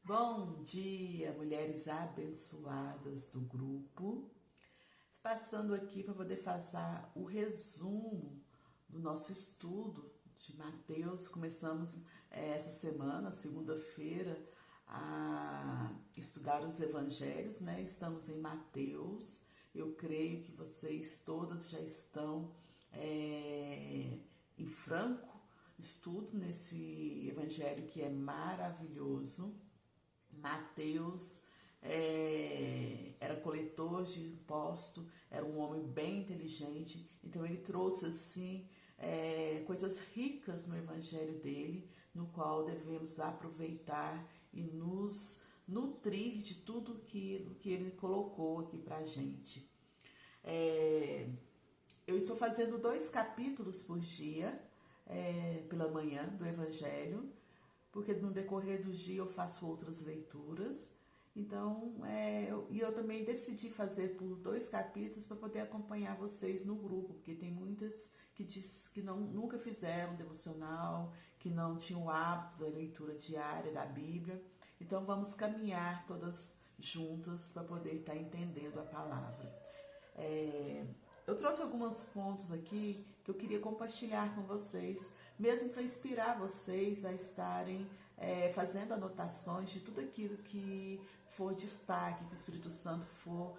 Bom dia, mulheres abençoadas do grupo. Passando aqui para poder fazer o resumo do nosso estudo de Mateus. Começamos essa semana, segunda-feira, a estudar os evangelhos, né? Estamos em Mateus. Eu creio que vocês todas já estão em franco estudo nesse evangelho que é maravilhoso. Mateus era coletor de imposto, era um homem bem inteligente, então ele trouxe assim coisas ricas no evangelho dele, no qual devemos aproveitar e nos nutrir de tudo que ele colocou aqui pra gente. Eu estou fazendo 2 capítulos por dia, pela manhã, do evangelho, porque no decorrer do dia eu faço outras leituras. Então, eu também decidi fazer por 2 capítulos para poder acompanhar vocês no grupo, porque tem muitas que diz que nunca fizeram devocional, que não tinham o hábito da leitura diária da Bíblia. Então, vamos caminhar todas juntas para poder estar entendendo a palavra. Eu trouxe alguns pontos aqui que eu queria compartilhar com vocês, mesmo para inspirar vocês a estarem fazendo anotações de tudo aquilo que for destaque, que o Espírito Santo for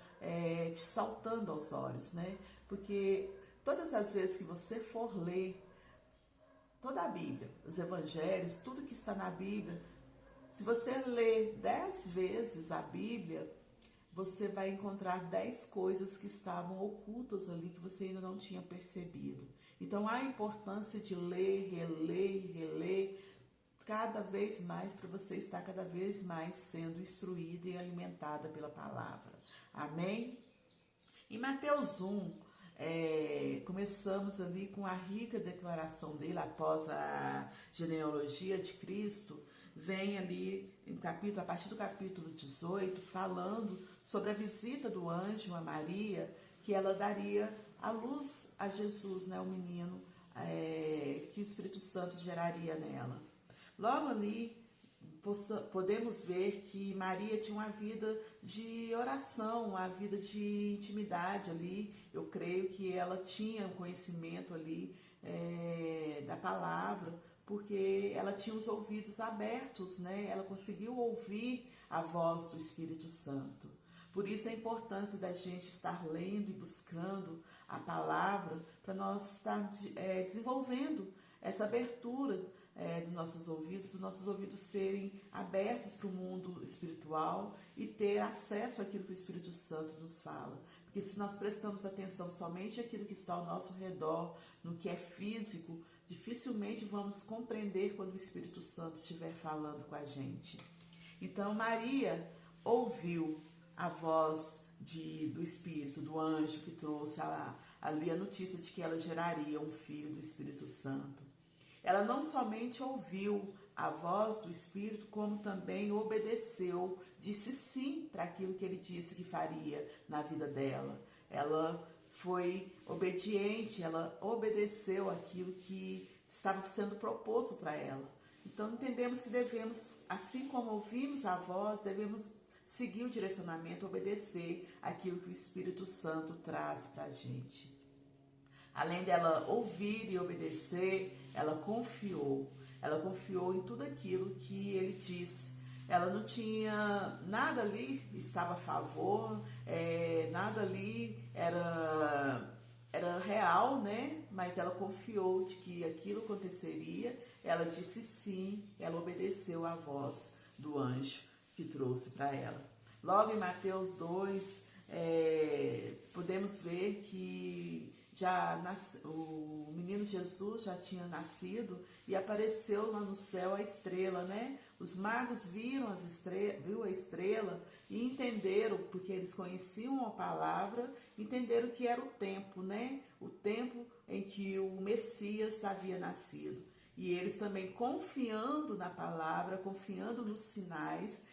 te saltando aos olhos, né? Porque todas as vezes que você for ler toda a Bíblia, os evangelhos, tudo que está na Bíblia, se você ler 10 vezes a Bíblia, você vai encontrar 10 coisas que estavam ocultas ali que você ainda não tinha percebido. Então, a importância de ler, reler e reler cada vez mais para você estar cada vez mais sendo instruída e alimentada pela palavra. Amém? Em Mateus 1, começamos ali com a rica declaração dele após a genealogia de Cristo. Vem ali a partir do capítulo 18, falando sobre a visita do anjo a Maria, que ela daria a luz a Jesus, né, o menino, que o Espírito Santo geraria nela. Logo ali, podemos ver que Maria tinha uma vida de oração, uma vida de intimidade ali. Eu creio que ela tinha um conhecimento ali da palavra, porque ela tinha os ouvidos abertos, né? Ela conseguiu ouvir a voz do Espírito Santo. Por isso a importância da gente estar lendo e buscando a palavra para nós estar desenvolvendo essa abertura dos nossos ouvidos, para os nossos ouvidos serem abertos para o mundo espiritual e ter acesso àquilo que o Espírito Santo nos fala. Porque se nós prestamos atenção somente àquilo que está ao nosso redor, no que é físico, dificilmente vamos compreender quando o Espírito Santo estiver falando com a gente. Então, Maria ouviu a voz do Espírito, do anjo que trouxe ali a notícia de que ela geraria um filho do Espírito Santo. Ela não somente ouviu a voz do Espírito, como também obedeceu, disse sim para aquilo que ele disse que faria na vida dela. Ela foi obediente, ela obedeceu aquilo que estava sendo proposto para ela. Então entendemos que devemos, assim como ouvimos a voz, devemos seguir o direcionamento, obedecer aquilo que o Espírito Santo traz para a gente. Além dela ouvir e obedecer, ela confiou. Ela confiou em tudo aquilo que ele disse. Ela não tinha nada ali, estava a favor, nada ali era real, né? Mas ela confiou de que aquilo aconteceria. Ela disse sim, ela obedeceu à voz do anjo que trouxe para ela. Logo em Mateus 2, podemos ver que o menino Jesus já tinha nascido e apareceu lá no céu a estrela, né? Os magos viram a estrela e entenderam, porque eles conheciam a palavra, entenderam que era o tempo, né? O tempo em que o Messias havia nascido. E eles também, confiando na palavra, confiando nos sinais,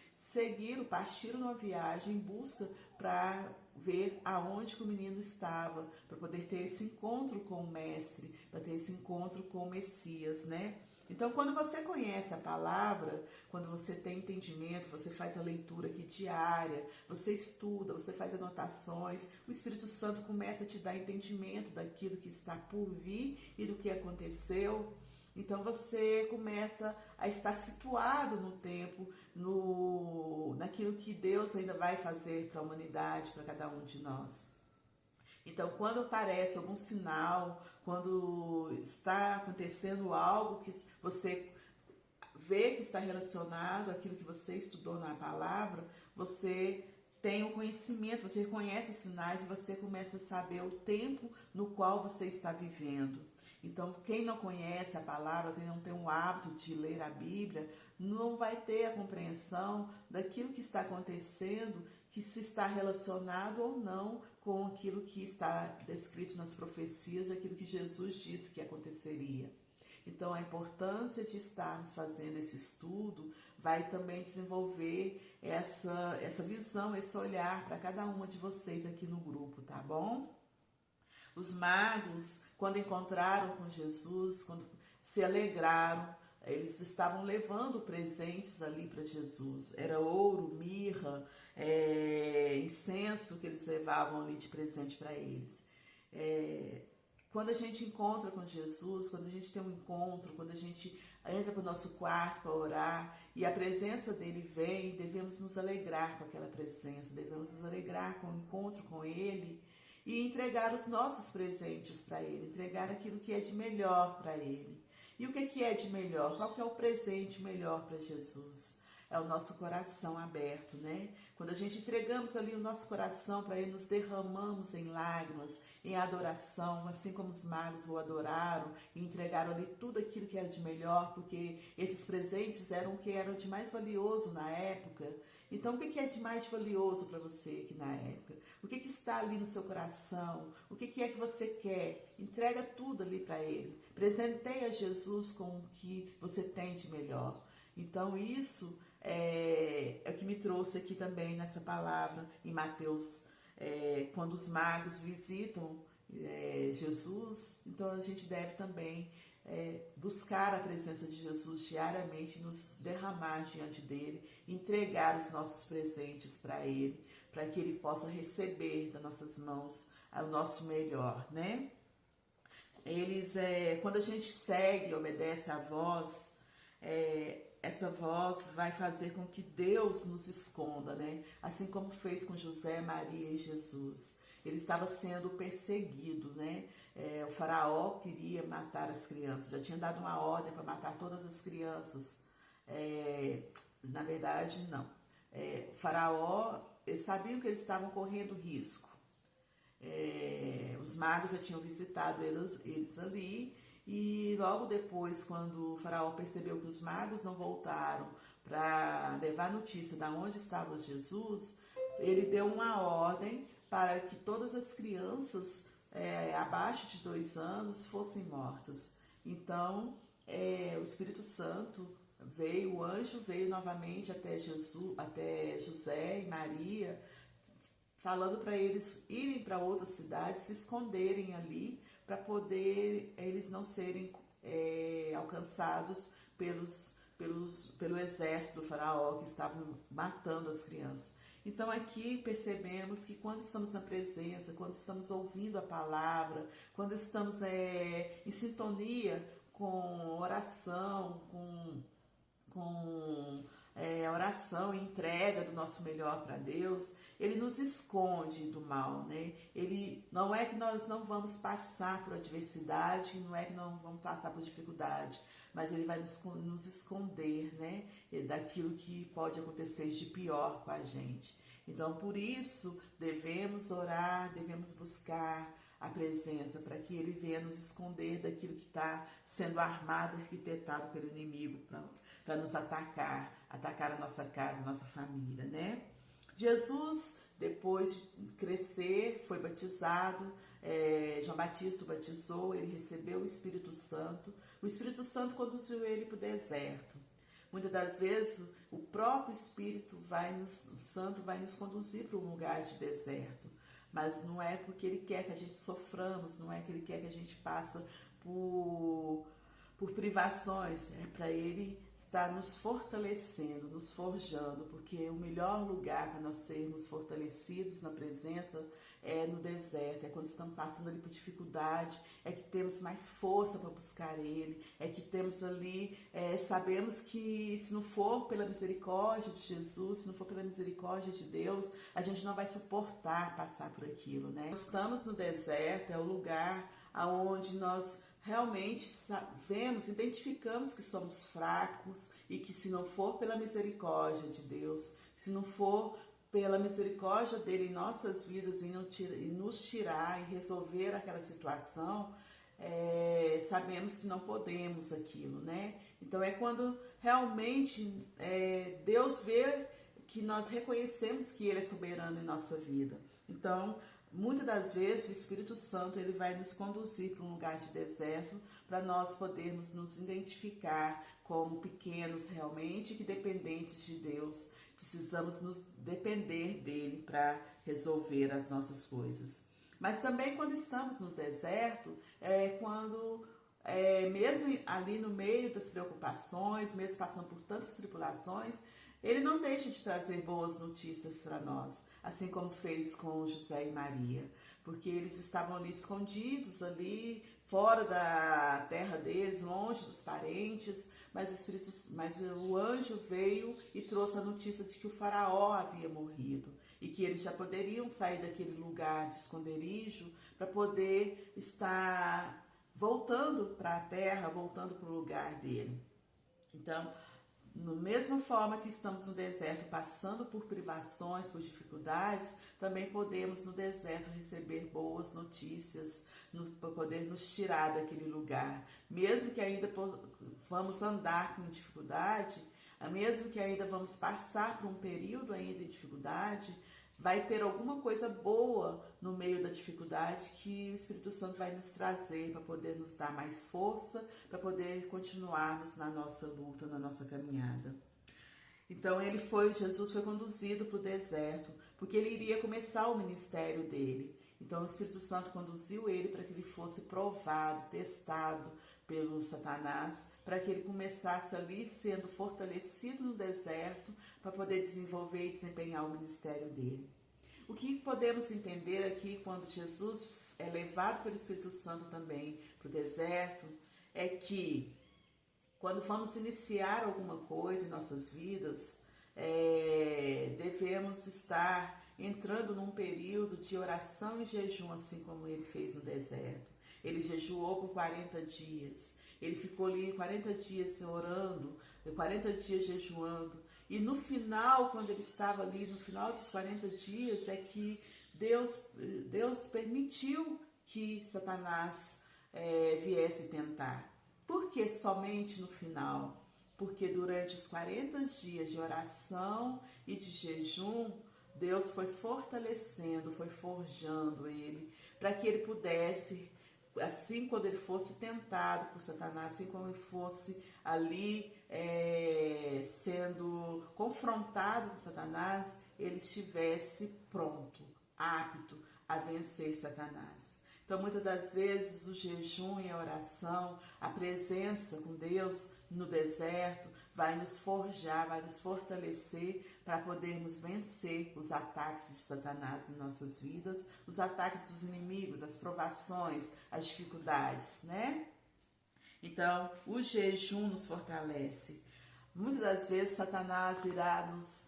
partiram numa viagem em busca para ver aonde que o menino estava, para poder ter esse encontro com o mestre, para ter esse encontro com o Messias, né? Então, quando você conhece a palavra, quando você tem entendimento, você faz a leitura aqui diária, você estuda, você faz anotações, o Espírito Santo começa a te dar entendimento daquilo que está por vir e do que aconteceu. Então, você começa a estar situado no tempo, naquilo que Deus ainda vai fazer para a humanidade, para cada um de nós. Então, quando aparece algum sinal, quando está acontecendo algo que você vê que está relacionado àquilo que você estudou na palavra, você tem o conhecimento, você reconhece os sinais e você começa a saber o tempo no qual você está vivendo. Então, quem não conhece a palavra, quem não tem o hábito de ler a Bíblia, não vai ter a compreensão daquilo que está acontecendo, que se está relacionado ou não com aquilo que está descrito nas profecias, aquilo que Jesus disse que aconteceria. Então, a importância de estarmos fazendo esse estudo vai também desenvolver essa visão, esse olhar para cada uma de vocês aqui no grupo, tá bom? Os magos, quando encontraram com Jesus, quando se alegraram, eles estavam levando presentes ali para Jesus. Era ouro, mirra, incenso que eles levavam ali de presente para eles. Quando a gente encontra com Jesus, quando a gente tem um encontro, quando a gente entra para o nosso quarto para orar e a presença dele vem, devemos nos alegrar com aquela presença, devemos nos alegrar com o encontro com ele e entregar os nossos presentes para ele, entregar aquilo que é de melhor para ele. E o que é de melhor? Qual que é o presente melhor para Jesus? É o nosso coração aberto, né? Quando a gente entregamos ali o nosso coração para ele, nos derramamos em lágrimas, em adoração, assim como os magos o adoraram e entregaram ali tudo aquilo que era de melhor, porque esses presentes eram o que era de mais valioso na época. Então, o que é de mais valioso para você aqui na época? O que está ali no seu coração? O que é que você quer? Entrega tudo ali para ele. Presenteia Jesus com o que você tem de melhor. Então, isso é o que me trouxe aqui também nessa palavra em Mateus, quando os magos visitam Jesus, então a gente deve também buscar a presença de Jesus diariamente, nos derramar diante dele, entregar os nossos presentes para ele, para que ele possa receber das nossas mãos o nosso melhor, né? Quando a gente segue e obedece à voz, essa voz vai fazer com que Deus nos esconda, né? Assim como fez com José, Maria e Jesus. Ele estava sendo perseguido, né? O faraó queria matar as crianças, já tinha dado uma ordem para matar todas as crianças. Na verdade, não. O faraó, eles sabiam que eles estavam correndo risco. Os magos já tinham visitado eles ali, e logo depois, quando o faraó percebeu que os magos não voltaram para levar notícia de onde estava Jesus, ele deu uma ordem para que todas as crianças abaixo de 2 anos fossem mortas. Então, o Espírito Santo veio, o anjo veio novamente até José e Maria, falando para eles irem para outra cidade, se esconderem ali, para poder eles não serem alcançados pelo exército do faraó que estavam matando as crianças. Então aqui percebemos que quando estamos na presença, quando estamos ouvindo a palavra, quando estamos em sintonia com oração, com oração e entrega do nosso melhor para Deus, ele nos esconde do mal, né? Não é que nós não vamos passar por adversidade, não é que não vamos passar por dificuldade, mas ele vai nos esconder, né? Daquilo que pode acontecer de pior com a gente. Então, por isso, devemos orar, devemos buscar a presença para que ele venha nos esconder daquilo que está sendo armado, arquitetado pelo inimigo para nos atacar a nossa casa, a nossa família, né? Jesus, depois de crescer, foi batizado, João Batista o batizou, ele recebeu o Espírito Santo. O Espírito Santo conduziu ele para o deserto. Muitas das vezes, o próprio Espírito Santo vai nos conduzir para um lugar de deserto. Mas não é porque ele quer que a gente soframos, não é que ele quer que a gente passe por privações, é para Ele estar nos fortalecendo, nos forjando, porque o melhor lugar para nós sermos fortalecidos na presença é no deserto, é quando estamos passando ali por dificuldade, é que temos mais força para buscar Ele, é que temos ali, sabemos que se não for pela misericórdia de Jesus, se não for pela misericórdia de Deus, a gente não vai suportar passar por aquilo, né? Estamos no deserto, é o lugar aonde nós realmente vemos, identificamos que somos fracos e que se não for pela misericórdia de Deus, se não for pela misericórdia dele em nossas vidas e nos tirar e resolver aquela situação, sabemos que não podemos aquilo, né? Então é quando realmente Deus vê que nós reconhecemos que Ele é soberano em nossa vida. Então, muitas das vezes o Espírito Santo ele vai nos conduzir para um lugar de deserto para nós podermos nos identificar como pequenos realmente, que dependentes de Deus, precisamos nos depender dele para resolver as nossas coisas. Mas também quando estamos no deserto, mesmo ali no meio das preocupações, mesmo passando por tantas tribulações, ele não deixa de trazer boas notícias para nós, assim como fez com José e Maria, porque eles estavam ali escondidos, ali fora da terra deles, longe dos parentes, mas o anjo veio e trouxe a notícia de que o faraó havia morrido e que eles já poderiam sair daquele lugar de esconderijo para poder estar voltando para a terra, voltando para o lugar dele. Então, da mesma forma que estamos no deserto passando por privações, por dificuldades, também podemos no deserto receber boas notícias, para poder nos tirar daquele lugar. Mesmo que ainda vamos andar com dificuldade, mesmo que ainda vamos passar por um período ainda de dificuldade, vai ter alguma coisa boa no meio da dificuldade que o Espírito Santo vai nos trazer para poder nos dar mais força, para poder continuarmos na nossa luta, na nossa caminhada. Então Jesus foi conduzido para o deserto, porque ele iria começar o ministério dele. Então o Espírito Santo conduziu ele para que ele fosse provado, testado pelo Satanás, para que ele começasse ali sendo fortalecido no deserto para poder desenvolver e desempenhar o ministério dele. O que podemos entender aqui quando Jesus é levado pelo Espírito Santo também para o deserto é que quando vamos iniciar alguma coisa em nossas vidas, devemos estar entrando num período de oração e jejum, assim como ele fez no deserto. Ele jejuou por 40 dias, ele ficou ali 40 dias orando, 40 dias jejuando, e no final, quando ele estava ali, no final dos 40 dias, é que Deus permitiu que Satanás viesse tentar. Por que somente no final? Porque durante os 40 dias de oração e de jejum, Deus foi fortalecendo, foi forjando ele, para que ele pudesse, assim quando ele fosse tentado por Satanás, assim como ele fosse ali sendo confrontado por Satanás, ele estivesse pronto, apto a vencer Satanás. Então, muitas das vezes, o jejum e a oração, a presença com Deus no deserto, vai nos forjar, vai nos fortalecer para podermos vencer os ataques de Satanás em nossas vidas, os ataques dos inimigos, as provações, as dificuldades, né? Então, o jejum nos fortalece. Muitas das vezes, Satanás irá nos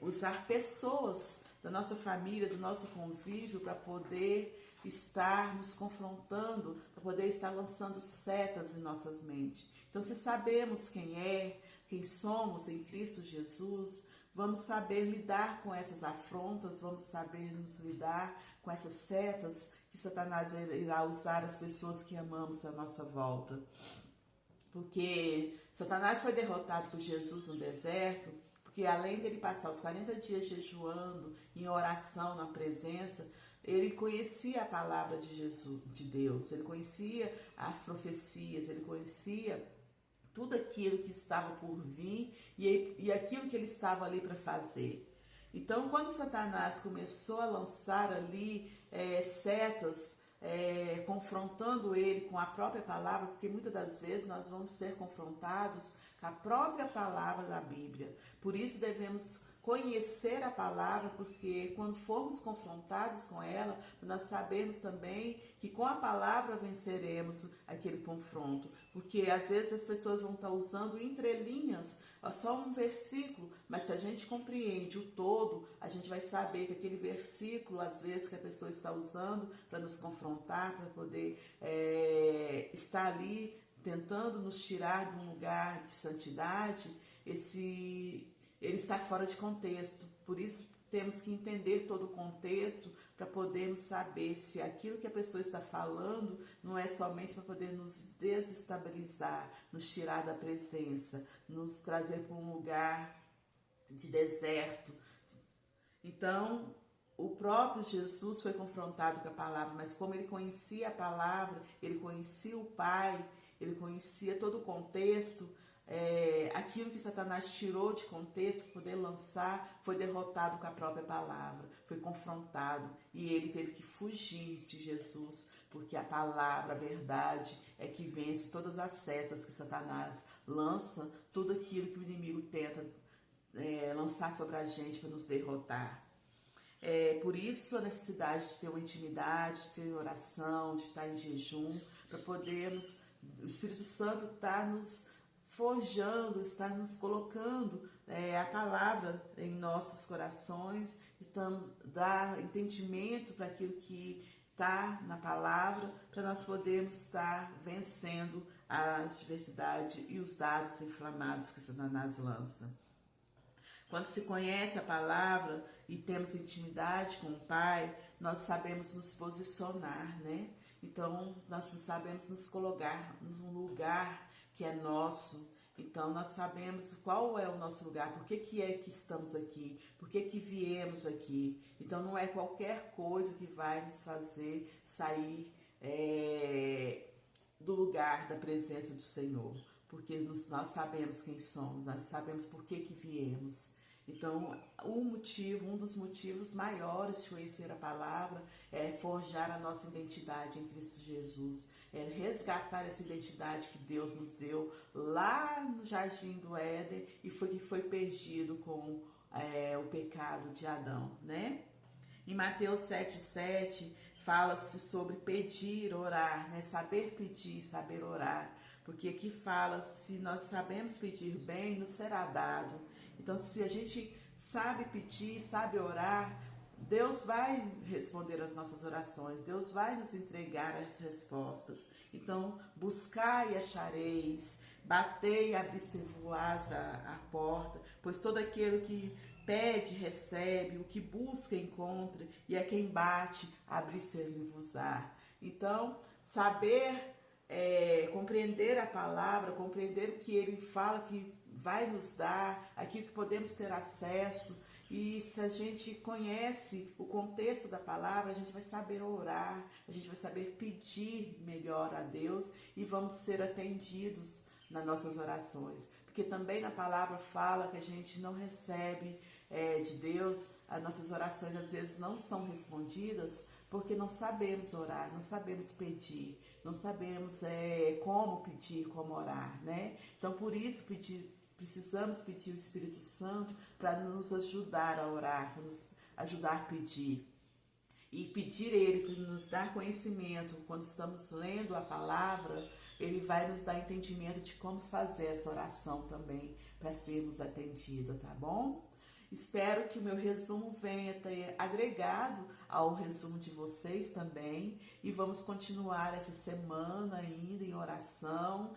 usar pessoas da nossa família, do nosso convívio, para poder estar nos confrontando, para poder estar lançando setas em nossas mentes. Então, se sabemos quem somos em Cristo Jesus, vamos saber lidar com essas afrontas, vamos saber nos lidar com essas setas que Satanás irá usar as pessoas que amamos à nossa volta. Porque Satanás foi derrotado por Jesus no deserto, porque além dele passar os 40 dias jejuando, em oração, na presença, ele conhecia a palavra de Jesus, de Deus, ele conhecia as profecias, ele conhecia tudo aquilo que estava por vir e aquilo que ele estava ali para fazer. Então, quando Satanás começou a lançar ali setas confrontando ele com a própria palavra, porque muitas das vezes nós vamos ser confrontados com a própria palavra da Bíblia. Por isso devemos conhecer a palavra, porque quando formos confrontados com ela, nós sabemos também que com a palavra venceremos aquele confronto, porque às vezes as pessoas vão estar usando entrelinhas, só um versículo, mas se a gente compreende o todo, a gente vai saber que aquele versículo, às vezes, que a pessoa está usando para nos confrontar, para poder estar ali tentando nos tirar de um lugar de santidade, ele está fora de contexto. Por isso temos que entender todo o contexto para podermos saber se aquilo que a pessoa está falando não é somente para poder nos desestabilizar, nos tirar da presença, nos trazer para um lugar de deserto. Então, o próprio Jesus foi confrontado com a palavra, mas como ele conhecia a palavra, ele conhecia o Pai, ele conhecia todo o contexto, aquilo que Satanás tirou de contexto para poder lançar, foi derrotado com a própria palavra, foi confrontado e ele teve que fugir de Jesus, porque a palavra, a verdade é que vence todas as setas que Satanás lança, tudo aquilo que o inimigo tenta lançar sobre a gente para nos derrotar. Por isso a necessidade de ter uma intimidade, de ter oração, de estar em jejum, para podermos, o Espírito Santo está nos forjando, está nos colocando a palavra em nossos corações, estamos dar entendimento para aquilo que está na palavra, para nós podermos estar vencendo a adversidade e os dados inflamados que Satanás lança. Quando se conhece a palavra e temos intimidade com o Pai, nós sabemos nos posicionar, né? Então, nós sabemos nos colocar num lugar que é nosso. Então, nós sabemos qual é o nosso lugar, por que é que estamos aqui, por que viemos aqui. Então, não é qualquer coisa que vai nos fazer sair do lugar da presença do Senhor, porque nós sabemos quem somos, nós sabemos por que viemos. Então, um dos motivos maiores de conhecer a palavra é forjar a nossa identidade em Cristo Jesus, é resgatar essa identidade que Deus nos deu lá no Jardim do Éden e que foi perdido com o pecado de Adão, né? Em Mateus 7,7 fala-se sobre pedir, orar, né? Saber pedir, saber orar, porque aqui fala, se nós sabemos pedir bem, nos será dado. Então, se a gente sabe pedir, sabe orar, Deus vai responder as nossas orações, Deus vai nos entregar as respostas. Então, buscai e achareis, batei e abrir-se-vos a porta, pois todo aquele que pede, recebe, o que busca, encontra, e a quem bate, abrir-se-vos-á. Então, saber compreender a palavra, compreender o que ele fala que vai nos dar, aquilo que podemos ter acesso, e se a gente conhece o contexto da palavra, a gente vai saber orar, a gente vai saber pedir melhor a Deus e vamos ser atendidos nas nossas orações, porque também na palavra fala que a gente não recebe de Deus, as nossas orações às vezes não são respondidas porque não sabemos orar, não sabemos pedir, não sabemos como pedir, como orar, né? Então, por isso, precisamos pedir o Espírito Santo para nos ajudar a orar, para nos ajudar a pedir. E pedir Ele para nos dar conhecimento, quando estamos lendo a palavra, Ele vai nos dar entendimento de como fazer essa oração também, para sermos atendidos, tá bom? Espero que o meu resumo venha ter agregado ao resumo de vocês também. E vamos continuar essa semana ainda em oração,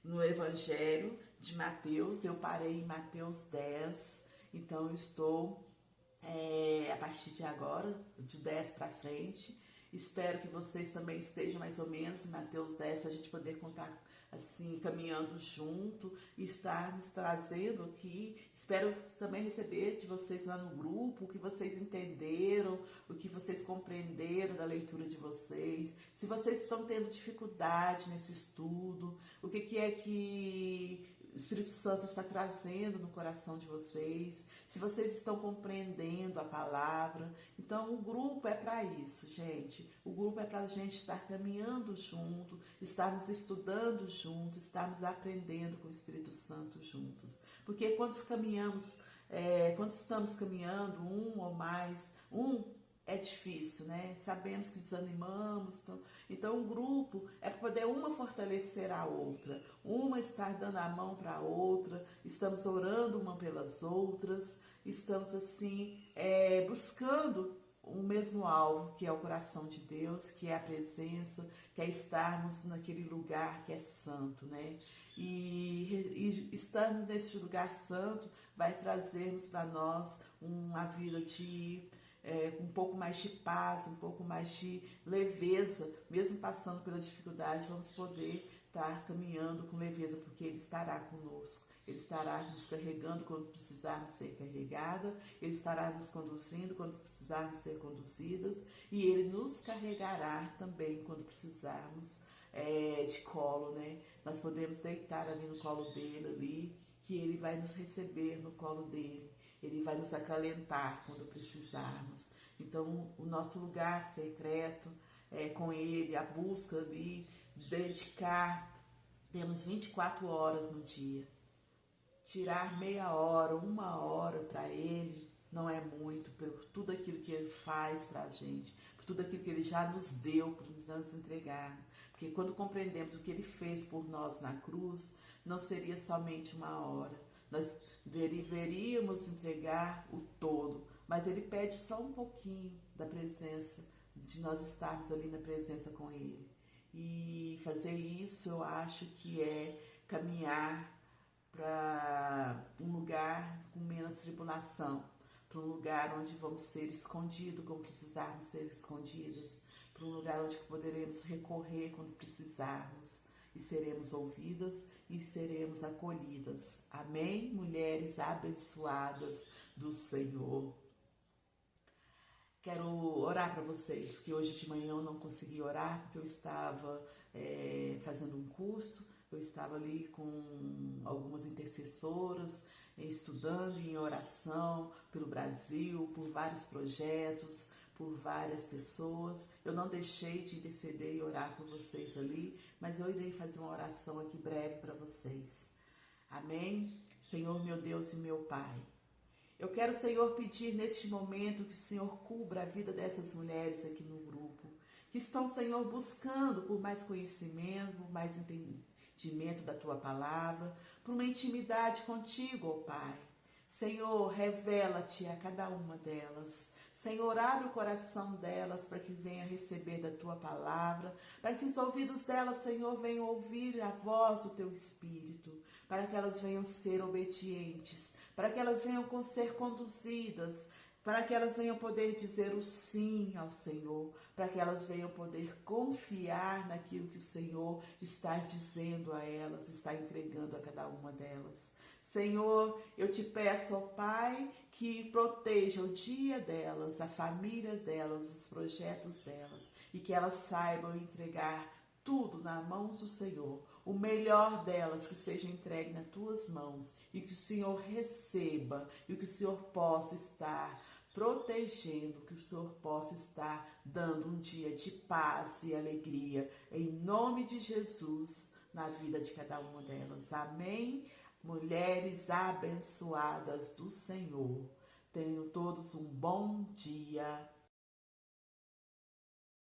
no Evangelho de Mateus. Eu parei em Mateus 10, então eu estou a partir de agora, de 10 para frente. Espero que vocês também estejam mais ou menos em Mateus 10 para a gente poder contar assim, caminhando junto e estarmos trazendo aqui. Espero também receber de vocês lá no grupo o que vocês entenderam, o que vocês compreenderam da leitura de vocês. Se vocês estão tendo dificuldade nesse estudo, o que é que Espírito Santo está trazendo no coração de vocês, se vocês estão compreendendo a palavra. Então, o grupo é para isso, gente. O grupo é para a gente estar caminhando junto, estarmos estudando juntos, estarmos aprendendo com o Espírito Santo juntos. Porque quando caminhamos, quando estamos caminhando, um ou mais, é difícil, né? Sabemos que desanimamos. Então, o grupo é para poder uma fortalecer a outra, uma estar dando a mão para a outra, estamos orando uma pelas outras, estamos assim, buscando o mesmo alvo, que é o coração de Deus, que é a presença, que é estarmos naquele lugar que é santo, né? E estarmos nesse lugar santo vai trazermos para nós uma vida com um pouco mais de paz, um pouco mais de leveza, mesmo passando pelas dificuldades, vamos poder estar caminhando com leveza, porque Ele estará conosco, Ele estará nos carregando quando precisarmos ser carregada, Ele estará nos conduzindo quando precisarmos ser conduzidas, e Ele nos carregará também quando precisarmos de colo, né? Nós podemos deitar ali no colo dele, ali, que Ele vai nos receber no colo dele. Ele vai nos acalentar quando precisarmos. Então, o nosso lugar secreto com Ele, a busca ali, dedicar, temos 24 horas no dia. Tirar meia hora, uma hora para Ele não é muito, por tudo aquilo que Ele faz para a gente, por tudo aquilo que Ele já nos deu, para nos entregar. Porque quando compreendemos o que Ele fez por nós na cruz, não seria somente uma hora. Nós deveríamos entregar o todo, mas Ele pede só um pouquinho da presença, de nós estarmos ali na presença com Ele. E fazer isso, eu acho que é caminhar para um lugar com menos tribulação, para um lugar onde vamos ser escondidos como precisarmos ser escondidas, para um lugar onde poderemos recorrer quando precisarmos, e seremos ouvidas e seremos acolhidas. Amém? Mulheres abençoadas do Senhor. Quero orar para vocês, porque hoje de manhã eu não consegui orar, porque eu estava fazendo um curso, eu estava ali com algumas intercessoras, estudando em oração pelo Brasil, por vários projetos, por várias pessoas. Eu não deixei de interceder e orar por vocês ali, mas eu irei fazer uma oração aqui breve para vocês. Amém? Senhor, meu Deus e meu Pai, eu quero, Senhor, pedir neste momento que o Senhor cubra a vida dessas mulheres aqui no grupo, que estão, Senhor, buscando por mais conhecimento, por mais entendimento da Tua Palavra, por uma intimidade contigo, ó Pai. Senhor, revela-te a cada uma delas. Senhor, abre o coração delas para que venha receber da Tua Palavra, para que os ouvidos delas, Senhor, venham ouvir a voz do Teu Espírito, para que elas venham ser obedientes, para que elas venham ser conduzidas, para que elas venham poder dizer o sim ao Senhor, para que elas venham poder confiar naquilo que o Senhor está dizendo a elas, está entregando a cada uma delas. Senhor, eu te peço, ó Pai, que proteja o dia delas, a família delas, os projetos delas, e que elas saibam entregar tudo nas mãos do Senhor, o melhor delas que seja entregue nas tuas mãos, e que o Senhor receba, e que o Senhor possa estar protegendo, que o Senhor possa estar dando um dia de paz e alegria, em nome de Jesus, na vida de cada uma delas. Amém? Mulheres abençoadas do Senhor, tenham todos um bom dia.